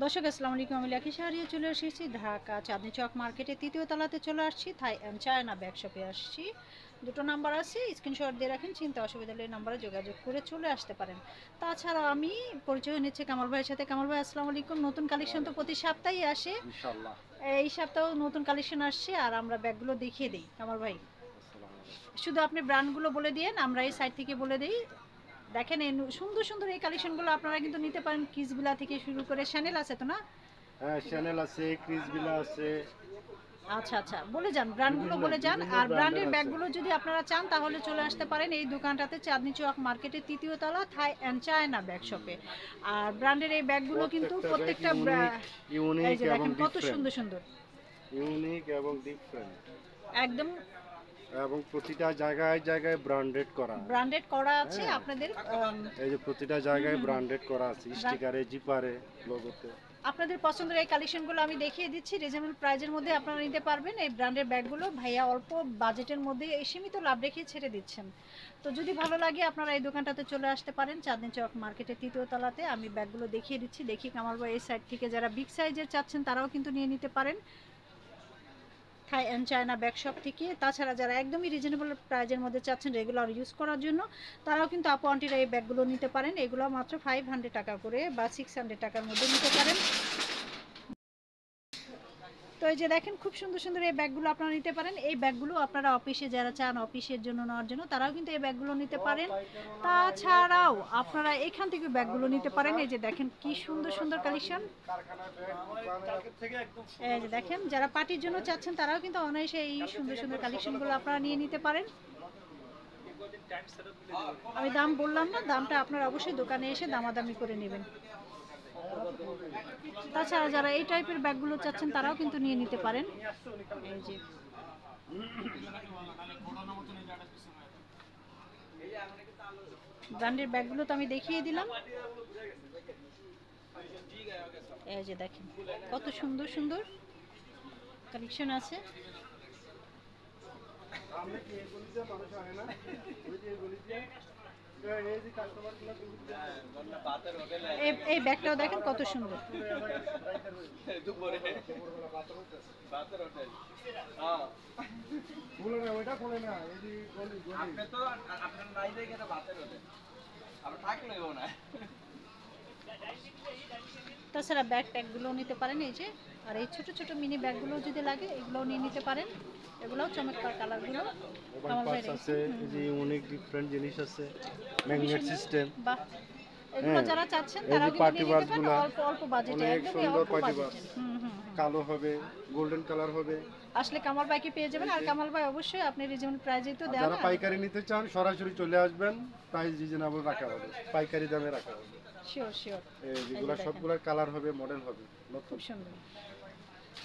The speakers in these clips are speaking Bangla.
দর্শক আসসালামু আলাইকুম, আমি লাকি শাহরিয়া চলে এসেছি ঢাকা চাঁদনি চক মার্কেটে তৃতীয় তলাতে চলে আসছি। থাই অ্যান্ড চায়না ব্যাগ শপে আসছি। দুটো নাম্বার আছে, স্ক্রিনশট দিয়ে রাখেন, চিন্তা অসুবিধা হলে এই নাম্বারে যোগাযোগ করে চলে আসতে পারেন। তাছাড়াও আমি পরিচয় নিচ্ছি কামাল ভাইয়ের সাথে। কামাল ভাই আসসালামু আলাইকুম। নতুন কালেকশন তো প্রতি সপ্তাহেই আসে, ইনশাআল্লাহ। এই সপ্তাহেও নতুন কালেকশন আসছে আর আমরা ব্যাগগুলো দেখিয়ে দিই। কামাল ভাই আসসালামু আলাইকুম। শুধু আপনি ব্র্যান্ডগুলো বলে দিয়েন, আমরা এই হ্যাঁ, সাইড থেকে বলে দিই। দেখেন এই সুন্দর সুন্দর এই কালেকশনগুলো আপনারা কিন্তু নিতে পারেন। কিসবিলা থেকে শুরু করে চ্যানেল আছে তো না? হ্যাঁ, চ্যানেল আছে, ক্রিসবিলা আছে, আচ্ছা আচ্ছা, বলে যান, ব্র্যান্ডগুলো বিভিন্ন বলে যান। বিভিন্ন আর ব্র্যান্ডের ব্র্যান্ডের আছে। ব্যাগগুলো যদি আপনারা চান তাহলে চলে আসতে পারেন এই দোকানটাতে, চাঁদনি চক মার্কেটের তৃতীয় তলা, থাই অ্যান্ড চায়না ব্যাগ শপে। আর ব্র্যান্ডের এই ব্যাগগুলো কিন্তু প্রত্যেকটা ব্যাগ প্রত্যেকটা ইউনিক, এই ইউনিক যে এবং দেখেন কত ডিফারেন্ট। সুন্দর সুন্দর, ইউনিক এবং ডিফারেন্ট। একদম এবং প্রতিটা জায়গায় জায়গায় ব্র্যান্ডেড করা। ব্র্যান্ডেড করা আছে হ্যাঁ, আপনাদের। এই যে প্রতিটা জায়গায় ব্র্যান্ডেড করা আছে, স্টিকারে, জিপারে, লোগোতে। আপনাদের পছন্দের এই কালেকশনগুলো আমি দেখিয়ে দিচ্ছি। রিজনেবল প্রাইজের মধ্যে আপনারা নিতে পারবেন এই ব্র্যান্ডের ব্যাগগুলো। ভাইয়া অল্প বাজেটের মধ্যে এই সীমিত লাভ রেখে ছেড়ে দিচ্ছেন। তো যদি ভালো লাগে আপনারা এই দোকানটাতে চলে আসতে পারেন চাঁদনি চক মার্কেটের তৃতীয় তলাতে। আমি ব্যাগগুলো দেখিয়ে দিচ্ছি, দেখি কামাল ভাই এই সাইড থেকে যারা বিগ সাইজের চাচ্ছেন তারাও কিন্তু নিয়ে নিতে পারেন থাই অ্যান্ড চায়না ব্যাগ শপ থেকে। তাছাড়া যারা একদমই রিজনেবল প্রাইজের মধ্যে চাচ্ছেন রেগুলার ইউজ করার জন্য, তারাও কিন্তু আপু আন্টিরা এই ব্যাগগুলো নিতে পারেন। এগুলো মাত্র 500 টাকা করে বা 600 টাকার মধ্যে নিতে পারেন। তো এই যে দেখেন খুব সুন্দর সুন্দর এই ব্যাগগুলো আপনারা নিতে পারেন। এই ব্যাগগুলো আপনারা অফিসে যারা চান অফিসের জন্য নেওয়ার জন্য তারাও কিন্তু এই ব্যাগগুলো নিতে পারেন। তাছাড়াও আপনারা এখান থেকে ব্যাগগুলো নিতে পারেন। এই যে দেখেন কি সুন্দর সুন্দর কালেকশন। এই যে দেখেন যারা পার্টির জন্য চাচ্ছেন তারাও কিন্তু অনায়াসে এই সুন্দর সুন্দর কালেকশনগুলো আপনারা নিয়ে নিতে পারেন। আমি দাম বললাম না, দামটা আপনারা অবশ্যই দোকানে এসে দামাদামি করে নেবেন। তাছাড়া যারা এই টাইপের ব্যাগগুলো চাচ্ছেন তারাও কিন্তু নিয়ে নিতে পারেন। এই যে ব্র্যান্ডের ব্যাগগুলো তো আমি দেখিয়ে দিলাম। এই যে দেখেন কত সুন্দর সুন্দর কালেকশন আছে। এই ব্যাগটাও দেখেন কত সুন্দর। তাছাড়া ব্যাগ ট্যাগগুলো নিতে পারেন এই যে। আর এই ছোট ছোট মিনি ব্যাগগুলো যদি লাগে এগুলোও নিয়ে নিতে পারেন। এগুলোও চমৎকার কালারগুলো। মোবাইল কামাল ভাই পার্টস আছে, রেখেছেন। এই যে ইউনিক ডিফারেন্ট জিনিস আছে, খুবই ম্যাগনেট সুন্দর। সিস্টেম। বাহ, এগুলো হ্যাঁ, যারা চাচ্ছেন এই যে তারাও কিন্তু পার্টি নিয়ে নিতে বাস পারেন গুলা অল্প অল্প বাজেটে, অনেক একদমই সুন্দর অল্প পার্টি বাস। বাজেটে। হুম হুম হুম। কালো হবে, গোল্ডেন কালার হবে। আসলে কামাল ভাইকে পেয়ে যাবেন। এই আর যে, কামাল ভাই অবশ্যই আপনি রিজনেবল প্রাইজেই তো আর দেন যারা আর। পাইকারি নিতে চান সরাসরি চলে আসবেন, প্রাইস রিজনেবল রাখা হবে, পাইকারি দামে রাখা হবে। Sure sure. এই যেগুলা যে দেখেন সবগুলা কালার হবে, মডেল হবে খুব নতুন। সুন্দর।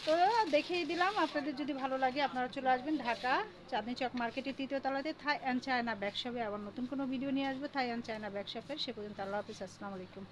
তো দেখিয়ে দিলাম, আপনাদের যদি ভালো লাগে আপনারা চলে আসবেন ঢাকা চাঁদনি চক মার্কেটের তৃতীয় তলাতে থাই অ্যান্ড চায়না ব্যাগ শপে। আবার নতুন কোনো ভিডিও নিয়ে আসবো থাই অ্যান্ড চায়না ব্যাগ শপের। সে পর্যন্ত আল্লাহ হাফিজ, আসসালামু আলাইকুম।